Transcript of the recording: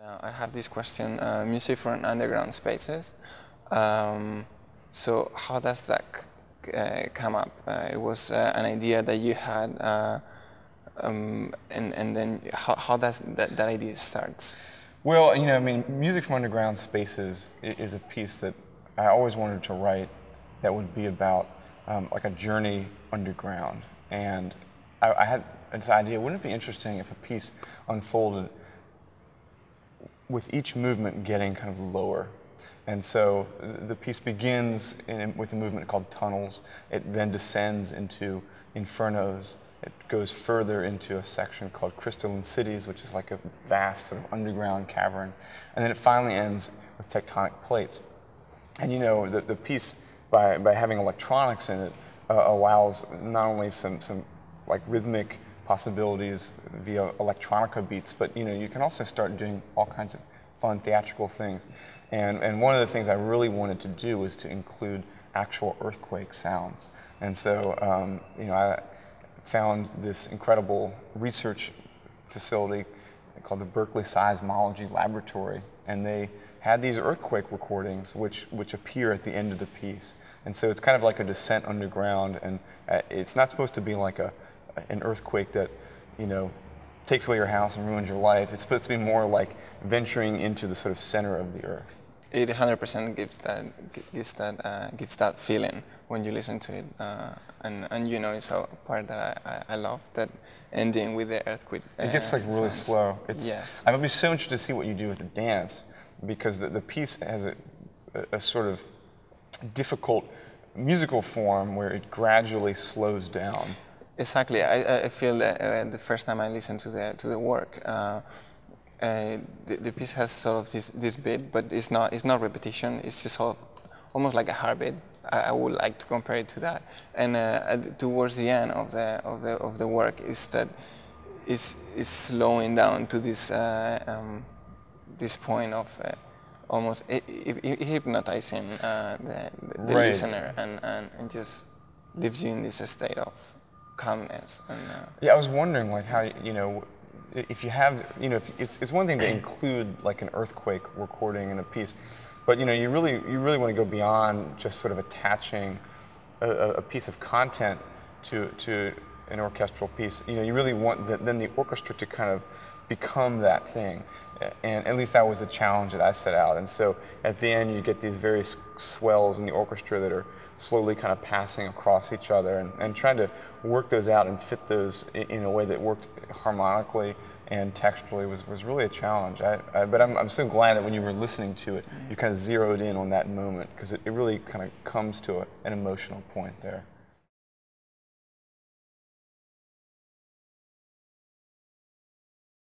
I have this question, music for underground spaces. So how does that come up? It was an idea that you had, and then how does that idea starts? Well, I mean, music from underground spaces is a piece that I always wanted to write that would be about like a journey underground. And I had this idea, wouldn't it be interesting if a piece unfolded with each movement getting kind of lower? And so the piece begins with a movement called tunnels. It then descends into infernos. It goes further into a section called crystalline cities, which is like a vast sort of underground cavern. And then it finally ends with tectonic plates. And the piece, by having electronics in it, allows not only some like rhythmic possibilities via electronica beats, but you can also start doing all kinds of fun theatrical things. And one of the things I really wanted to do was to include actual earthquake sounds. And so I found this incredible research facility called the Berkeley Seismology Laboratory, and they had these earthquake recordings which appear at the end of the piece. And so it's kind of like a descent underground, and it's not supposed to be like an earthquake that takes away your house and ruins your life. It's supposed to be more like venturing into the sort of center of the earth. It 100% gives that feeling when you listen to it, and it's a part that I love, that ending with the earthquake. It gets like really sounds. slow. Yes. I would be so interested to see what you do with the dance, because the piece has a sort of difficult musical form where it gradually slows down. Exactly. I feel that the first time I listened to the work, the piece has sort of this beat, but it's not repetition. It's just sort of almost like a heartbeat. I would like to compare it to that. And towards the end of the work, is slowing down to this this point of almost hypnotizing the Right. listener, and just leaves you in this state of calmness. And yeah, I was wondering like how if you have it's one thing to include like an earthquake recording in a piece, but you really want to go beyond just sort of attaching a piece of content to an orchestral piece. You really want then the orchestra to kind of become that thing, and at least that was a challenge that I set out. And so at the end you get these various swells in the orchestra that are slowly kind of passing across each other, and trying to work those out and fit those in a way that worked harmonically and texturally was really a challenge. But I'm so glad that when you were listening to it, you kind of zeroed in on that moment, because it really kind of comes to an emotional point there.